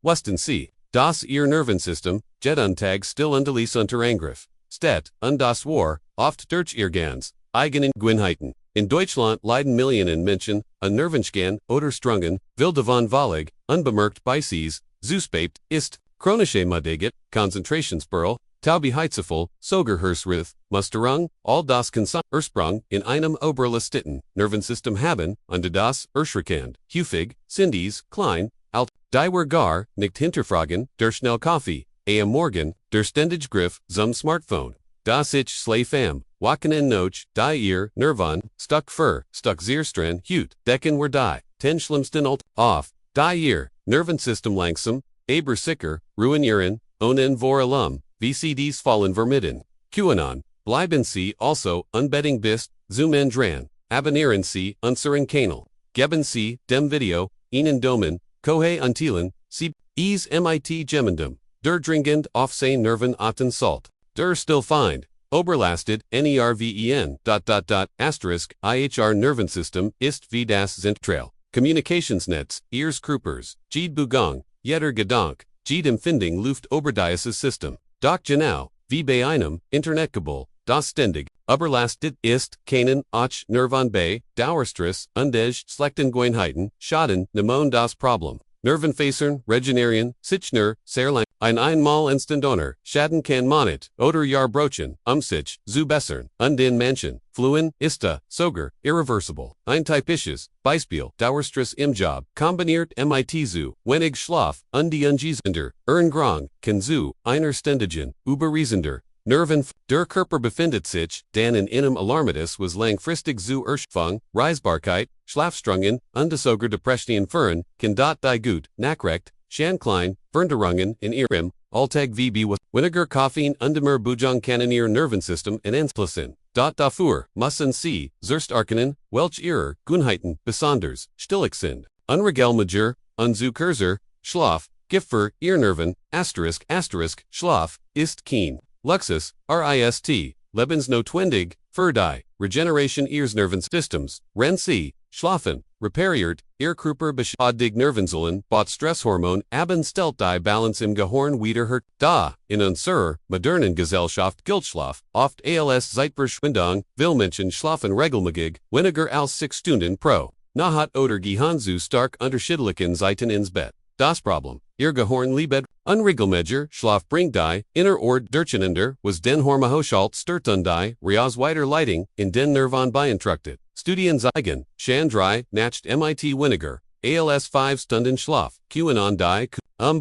Wussten Sie, dass Ihr Nervensystem, jet Alltagsstill unter Angriff, steht, das war, oft durch Ihr ganz, eigenen Gewohnheiten. In Deutschland leiden Millionen Menschen an Nervenscan oder Strungen, will davon völlig, unbemerkt bei sich, zuspept, ist, chronische Müdigkeit, Konzentrationsperl, Taubheitsgefühl, Sogerhörsrith, Musterung, all das kann Ursprung in einem oberlisteten Nervensystem haben, und das erschreckend, häufig, Sindies, klein, alt, die wir gar, nicht hinterfragen, der Schnellkaffee, am Morgen, der ständige Griff zum Smartphone. Das ich slave am, wachen en noch, die ihr Nerven, stuck zerstören, decken wir die, ten schlimmsten alt, auf, die ihr Nervensystem langsam, aber sicher, ruinieren, ohne vor allem, wie sie dies fallen vermitten. QAnon, bleiben Sie also unbedingt bis zum dran, abonnieren Sie unseren Kanal, geben Sie dem Video Ihnen Daumen, Kohe untilen, Sie, mit Gemendum, der dringend auf sein Nerven achten sollt. Der Stillfind, Oberlastet, Nerven, *****, Nervensystem, ist wie das Zentrale Kommunikationsnetz, Ihres Körpers, jede Bewegung, jeder Gedanke, jede Empfindung Luft über dieses System. Doch genau, wie bei einem Internetkabel, das ständig überlastet ist, können auch Nerven bei Dauerstress und schlechten Gewohnheiten schaden, nemon das Problem. Nervenfasern, regenerieren, sich nur, sehr lang, einmal instantaner, schaden kann man oder Jahrbrochen, sich, zu bessern, und den Menschen, fluhen, ist sogar, irreversible. Ein typisches Beispiel, Dauerstress im Job, kombiniert zu, wenig Schlaf, und die Ungesünder, Grong, kann zu, einer ständigen, überreisender, Nerven, der Körper befindet sich, dann in einem Alarmitis was langfristig zu Erschöpfung, Reisbarkeit, Schlafstörungen, und sogar Depressionen führen, kann die gut, nachrecht, schon klein, Veränderungen in Ihrem Alltag wie weniger Koffein und mehr Bewegung kann Ihr Nervensystem entlassen. Dafür müssen Sie zuerst erkennen, welche Ihrer Gewohnheiten besonders stillig sind. Unregelmäßiger, unzukurzer, Schlaf, Gift für Ihr Nerven, ***, Schlaf, ist kein Luxus, RIST, lebensnotwendig, für die Regeneration Ihres Nervensystems, wenn Sie schlafen, repariert, Ihr Körper beschädigt Nervenzellen, Stresshormon, stellt die Balance im Gehirn wieder her, da, in unserer modernen Gesellschaft gilt Schlaf, oft als Zeitverschwendung, will Menschen schlafen regelmäßig, weniger als 6 Stunden pro Nacht oder gehen zu stark unterschiedlichen Zeiten ins Bett. Das Problem, Ihr Gehirn liebet, unregelmäßiger Schlaf bringt die, inner Ord durcheinander, was den Hormonhaushalt stört und die, Weiterleitung, in den Nerven beeinträchtigt. Studien zeigen, schon 3 Nacht weniger, als 5 Stunden Schlaf, QAnon die,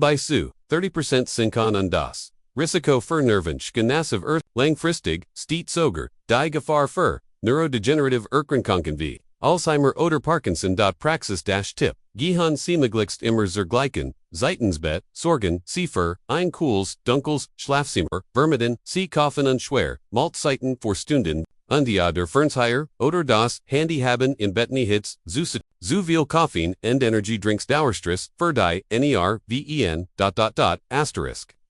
bei zu, 30% sinken und das Risiko für Nervenschäden auf langfristig, steht sogar, die Gefahr für neurodegenerative Erkrankungen wie Alzheimer oder Parkinson. Praxis-Tipp, gehen Sie möglichst immer zur gleichen Zeit ins Bett, sorgen Sie für ein cooles, dunkles Schlafzimmer, vermeiden Sie Koffen und schwer Mahlzeiten vor Stunden, und die der Fernseher oder das Handy haben in Bett nichts, zu viel Koffein und Energiedrinks Dauerstress, für die Nerven,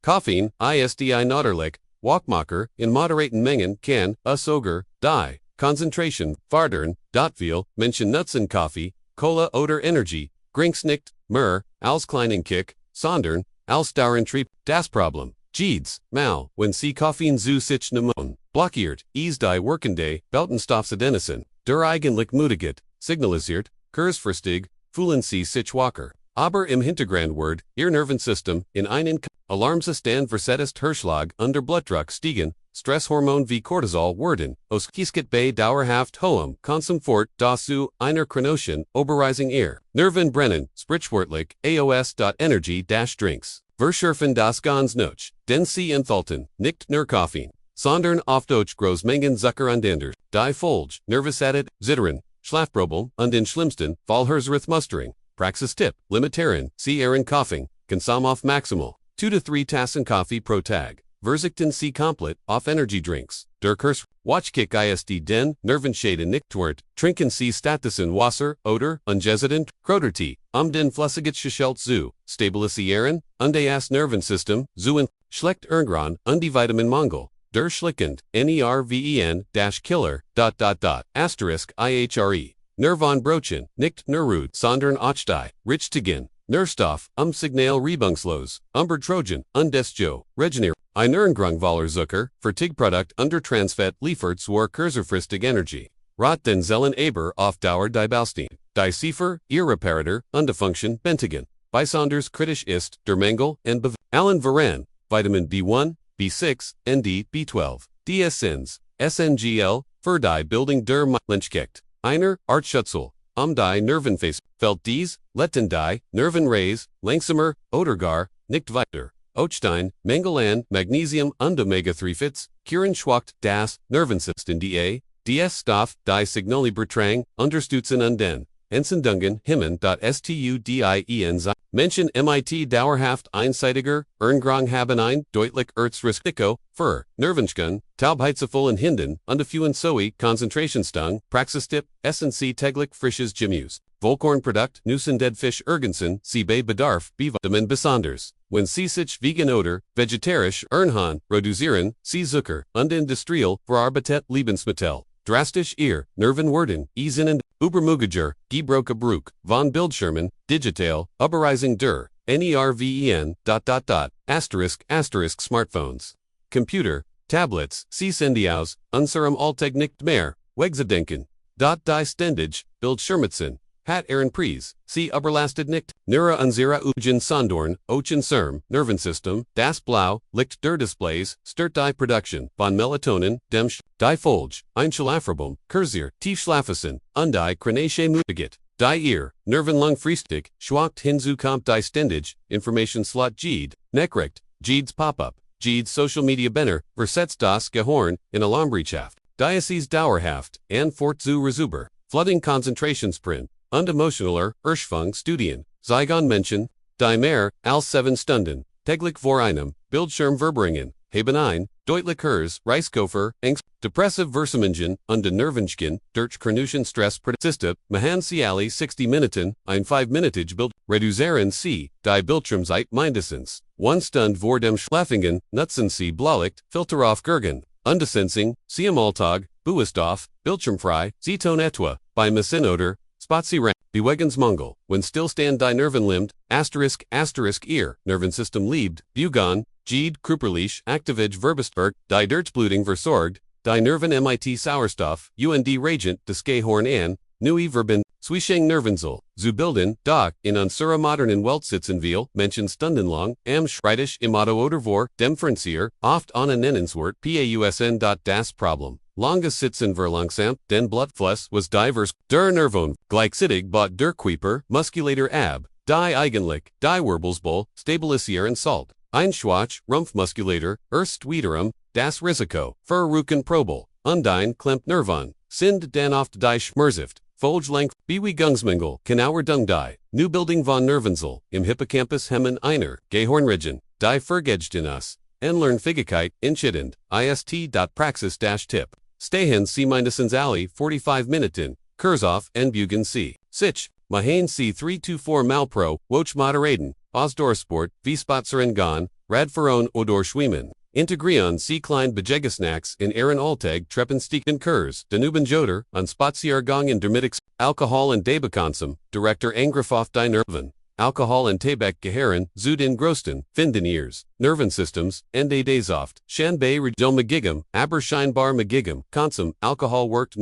Koffein, ist natürlich, Wachmacher, in moderaten Mengen kann, sogar, die Konzentration, fördern, viel, Menschen nutzen Kaffee, Cola oder Energy, Drinks nicht, mehr, als kleinen Kick, sondern, als Dauerantrieb, das Problem, jedes Mal, wenn Sie Koffein zu sich nehmen, blockiert, die Workende, Beltenstoffsadenesen, der eigentlich Müdigkeit, signalisiert, kurzfristig, fühlen Sie sich wacher. Aber im Hintergrund wird, Ihr Nervensystem, in einen Alarmzustand versetzt Herzschlag und der Blutdruck stiegen, Stresshormon wie Cortisol werden, ausgesetzt bei dauerhaft hohem Konsum fort, zu einer chronischen Oberreisung Ihr Nerven brennen, sprichwörtlich, Energy-Drinks. Verschärfen das ganz noch, denn Sie enthalten, nicht nur Koffein, sondern oft auch Großmengen Zucker und Ender, die Folge, Nervosität, Zittern, Schlafproblem und in schlimmsten Fall Herzrhythmusstörung. Praxis-Tipp, limitieren Sie Ihren Koffein, Konsum auf maximal 2 to 3 Tassen Kaffee pro Tag. Verzichten Sie komplett auf Energy-Drinks. Der Kurs, Watchkick ist den Nervenschäden nicht wert. Trinken Sie stattdessen Wasser oder ungesättigt Kräutertee, den Flüssigkeitsgehalt zu stabilisieren und das Nervensystem zu schlecht irgendwann und die Vitaminmangel. Der schlickend, Nerven-Killer, ***, IHRE. Nervenbrüchen, nicht nur sondern auch die Richtigen Nervstoff, Signal Rebungslos, Trojan, Undestjo, Regener, Einerngrungvalerzucker, Vertigproduct under Transfett liefert zur kurzfristig Energie. Rot den Zellen aber auf Dauer die Baustein. Die Cipher, ihr Reparator, Function, Bentigen. Besonders kritisch ist, der Mangel, and Allen Varan, Vitamin B1, B6, ND, B12, DSNs, SNGL, für die Bildung der Menschheit. Einer, Artschutzel, die Nervenface, fällt dies, letten die, Nervenreis, langsamer, oder gar, nicht weiter. Ochstein, Mangel an, Magnesium und Omega-3 Fits, Kuren schwackt das Nervensystem DS Stoff, die Signale Bertrang, unterstützen und den Entzündungen hemmen.studien sein. Menschen MIT dauerhaft einseitiger, Erngrang haben ein deutlich Risiko für Nervenschön, Taubheitsgefühl Hinden, und Soe, Konzentrationsstung, Praxistipp, SNC täglich frisches Gemüse. Vollkornprodukt, Nüssen dead Fisch Ergensen, Sie bei Bedarf, B-Vitamin besonders. Wenn Sie sich vegan oder vegetarisch ernähren, reduzieren Sie Zucker und industriell verarbeitet Lebensmittel. Drastisch ihr Nervenwerden, Eisen Übermüdiger, Gebroke Bruch, von Bildschirmen, Digital, Überreisung der, Nerven, ***, Smartphones. Computer, Tablets, Sie sind aus, unserem Alltag nicht mehr, wegzudenken. Die ständig, Bildschirmnutzen, hat Ihren Preis, Sie überlastet nicht. Neura unsere Ugen Sondorn, Ochen Serm, Nervensystem, das Blau, Licht der Displays, stört die Production, von Melatonin, dem die Folge, Einschlafrobum, Kursir, Tiefschlafen, und die chronische Müdigkeit. Die ihr, Nervenlangfristig, schwackt hinzu kommt die ständig, Information Slot Jede, Neckrecht, Jedes Pop-up, Jedes Social Media Benner, versetzt das Gehirn in Alarmbereitschaft. Diasis dauerhaft, and fort zu Resuber, flooding Konzentrationssprint, und emotionaler, Studien, Zygon Menschen, die mehr, als 7 Stunden, täglich vor einem, Bildschirm verbringen, haben ein, deutlicheres, Reiskofer, Angst, depressive Versummungen, und den Nervenschön, durch chronischen Stress System, machen Sie alle 60 Minuten, ein 5-minütig Bild, reduzieren Sie, die Bildschirmzeit mindestens, 1 Stunde vor dem Schlafingen, nutzen Sie Blaulicht, Filter auf Gergen, Undesensing, Sie am Alltag, Buistoff, Bildschirmfrei, Sie tun etwa, bei Messinoder, Spazieren, Bewegungsmangel, wenn stillstand die Nervenlimmt, ihr Nervensystem liebt, Bugon, Jede Körperlich, Aktivage Verbestberg, die Durchblutung versorgt, die Nerven mit Sauerstoff, und Regent des Gehirn an, neue Verben, Zwischen Nervenzel, zu bilden, da, in unserer modernen Welt sitzen wir, Menschen stundenlang, am Schreibtisch im Auto oder vor, dem Fernseher, oft ohne Nennenswert, PAUSN. Das Problem. Langes Sitzen langsam, den Blutfluss was divers, der Nervon, gleichzeitig bot der Quieper, Muskulator ab, die eigentlich, die Wirbelsbull, stabilisieren Salt, Einschwach, Rumpfmuskulator, wiederum, das Risiko, Verruchen Probel, Undein Klemmt Nervon, sind den oft die Schmerzift, Folgelength, Bewegungsmangel, Genauer Dung die, Neubildung von Nervenzel, im Hippocampus hemmen einer, Gehirnregion, die vergegst in us, en Lernfähigkeit, entscheidend, ist.praxis-tipp. Stehen Sie mindestens alle 45 Minuten, Kursauf en Bugen Sie. Sich, Mahain C 324 Malpro, Woch moderaten, Ausdauersport, Spazieren gehen, Radfahren oder Schwimmen. Integrieren Sie klein Bejegesnacks in Ihren Alltag Treppenstiegen Kurs, Danuben Joder, und Spaziergang in der Mittags, Alkohol und Tabakonsum, Direktor Angriff auf die Nerven. Alkohol und Tabak gehören zu den größten, finden ihrs, Nervensystems, Ende des oft, Shanbei Region Magigam, aber scheinbar Magigam, Konsum, Alkohol wirkt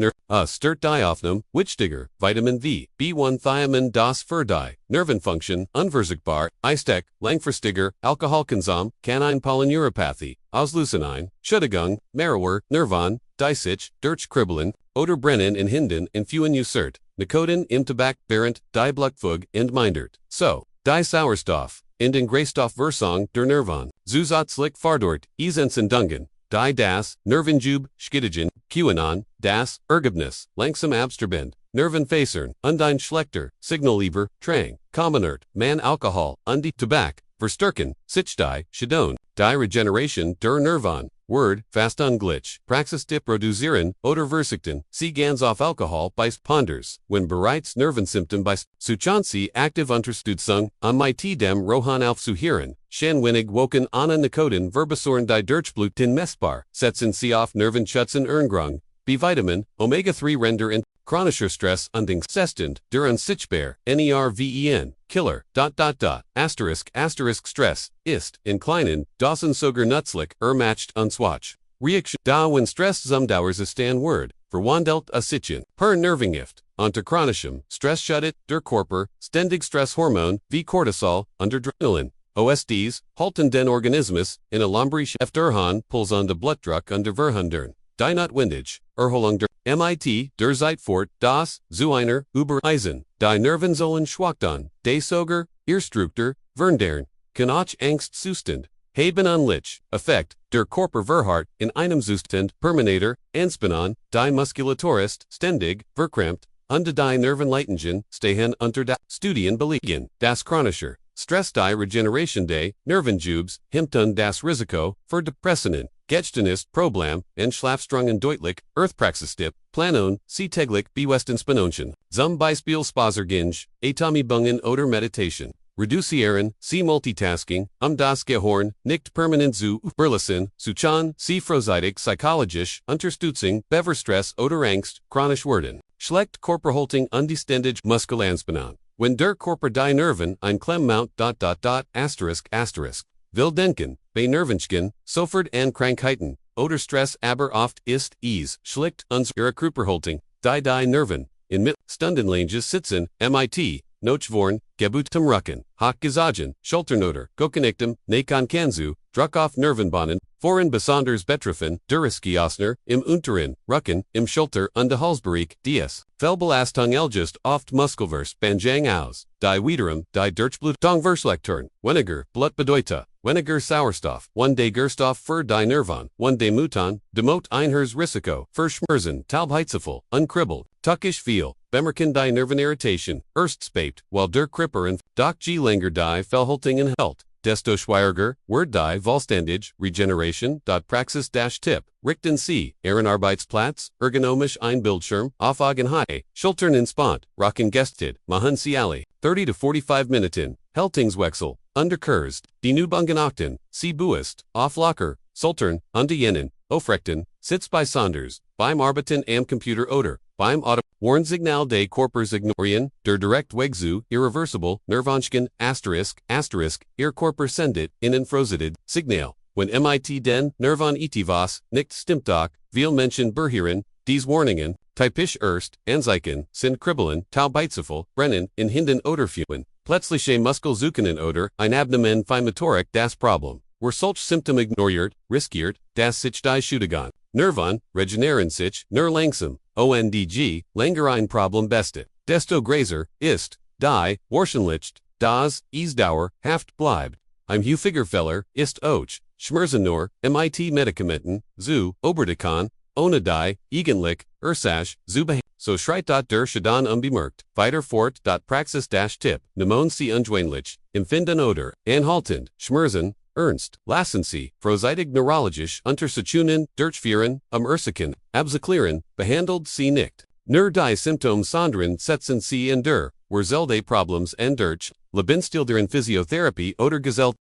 stört die Aufnahme, Wichtiger, Vitamin V, B1 Thiamin das für die, Nervenfunktion, unverzichtbar, Eistek, langfristiger, Alkoholkonsum, kann eine Polyneuropathie, auslösen ein, Schüttigung, Marrower, Nervon, die sich, durch Kribbeln, oder brennen in Hinden infuen usert, Nikotin im Tabak während die Blutfug entmindert. So, die Sauerstoff, in den Greistoffversong der Nervon, zusätzlich fardort, Esentzündungen, die das, Nervenjub, Schkiddigen, QAnon, das, Ergebnis, langsam absterbend, Nervenfasern, Undein Schlechter, Signalleber, Trang, Commonert, Man Alkohol, die Tabak, Verstärken, sich die, Schedon, die Regeneration der Nervon, Word, fast unglitch, Praxistipp reduzieren, oder verzichten, Sie ganz auf Alkohol bei Ponders, wenn bereits Nervensymptom bei Suchansi aktiv Unterstützung, mit dem Rohan aufzuhören, Schenwenig woken Anna Nikotin Verbesorn die Durchblutung messbar, setzen Sie auf Nervenschützen Erngrung, B-Vitamin, Omega-3 Render in chronischer Stress und Sestand, der Unsichtbar, Nerven, killer, asterisk stress, ist, inclinen, Dawson sogar nützlich, matched unswatch. Reaction, da when stress zum Dauers ist ein Word, verwandelt a Sichen, per Nervengift, unter chronischem, Stress schüttet, der Körper, ständig Stresshormon, wie Cortisol, unter Adrenalin. OSDs, halten den Organismus, in a lombrische Efterhahn, pulls on de Blutdruck under Verhundern. Die Notwendig, Erholung der MIT, der Zeitfort, das, zu einer, über Eisen, die Nerven sollen schwachtan, de sogar, Irrstruktur, Verndern, kann Angst Zustand, haben anlich, Effekt, der Körper verharrt, in einem Zustand, Perminator, Anspannung, die Muskulaturist, ständig, verkrampft, unter die Nervenleitungen, stehen unter da, Studien belegen, das chronischer, Stress die Regeneration day, Nervenjubes, Himpton das Risiko, für Depressenen, Gedächtnis Problem, en Schlafstrangen deutlich, Earthpraxistipp, Planon, sie täglich bewesten Spanonchen, zum Beispiel Spazerginge, Atomübungen oder Meditation. Reduzieren, sie Multitasking, das Gehirn, nicht permanent zu überlassen, Suchan, sie freudig psychologisch, Unterstützung, Beverstress oder Angst, chronisch werden. Schlecht Körperhaltung unständig Muskelanspannung. Wenn der Körper die Nerven ein Klemmount ... will denken, bei Nervenschgen, sofort an Krankheiten, oder Stress aber oft ist schlicht unsere Körperhaltung, die Nerven, in mit Stundenlanges sitzen, mit, Nochvorn, Gebutem Rucken, Hochgesagen, Schulternoter, Gokenichtem, Nakon Kanzu, Druck auf Nervenbahnen, Voren besonders betroffen, Duriskiosner, im Unteren, Rucken, im Schulter und de Halsbereich, dies, Fehlbelastung just oft Muskelvers, Banjang aus, die wiederum, die Durchblut, Tongverslekturn, weniger, Blutbedeute, weniger Sauerstoff, one day Gerstoff für die Nerven, one day Mutan, demot einhers Risiko, verschmerzen, Taubheitsgefühl, unkribbelt, tuckisch viel, bemerken die Nervenirritation, Erstspät, while der Kripper und Doc G. Langer die Verhaltungen hält. Desto schwieriger, Word die Vollständig, Regeneration, Praxis Tipp, Richten Sie, Ehrenarbeitsplatz, ergonomisch ein Bildschirm, auf Augenhöhe, Schultern entspannt, Rocken gestet, machen Sie alle, 30 to 45 Minuten, Haltungswechsel, Underkurst, die Nubungen achten, Sie buist, auf locker, Sultern, unter jenen, Aufrechten, Sitz bei Saunders, beim Arbeiten am Computer oder, beim Auto, Warnsignal des Körpers ignorieren, der Direktweg zu, irreversible, Nervenschgen, ihr Körper sendet, innen frosited, Signal, when mit den Nerven etwas, nicht stimmt doch, viel Menschen berhören, dies Warningen, typisch erst, Anzeichen, sind Kribbeln, Taubheitsgefühl, Brennen, in Hinden oder Fühlen, plötzliche Muskelzuckungen oder, ein Abdomen Motorik das Problem, were solch Symptom ignoriert, riskiert, das sich die Schüttegan. Nerven, regenerieren sich, nur langsam, ONDG, länger ein Problem bestet. Desto größer, ist, die, wahrscheinlich, das, Dauer, Haft bleibt. Ein häufiger Fehler, ist auch, Schmerzen nur, mit Medikamenten, zu, Oberdekan, ohne die, eigentlich, Ursache, zu so schreit der Schaden unbemerkt, weiter fort. Praxis Tipp, nemon sie ungewöhnlich, empfinden oder, anhaltend, Schmerzen, Ernst, lassen Sie, freudig neurologisch Untersuchungen durchführen, Ursachen, abzuklären, behandelt Sie nicht. Nur die Symptome sondern setzen Sie in der, Wurzel des Problems und durch, Lebensstil der Physiotherapie oder Gesellschaft.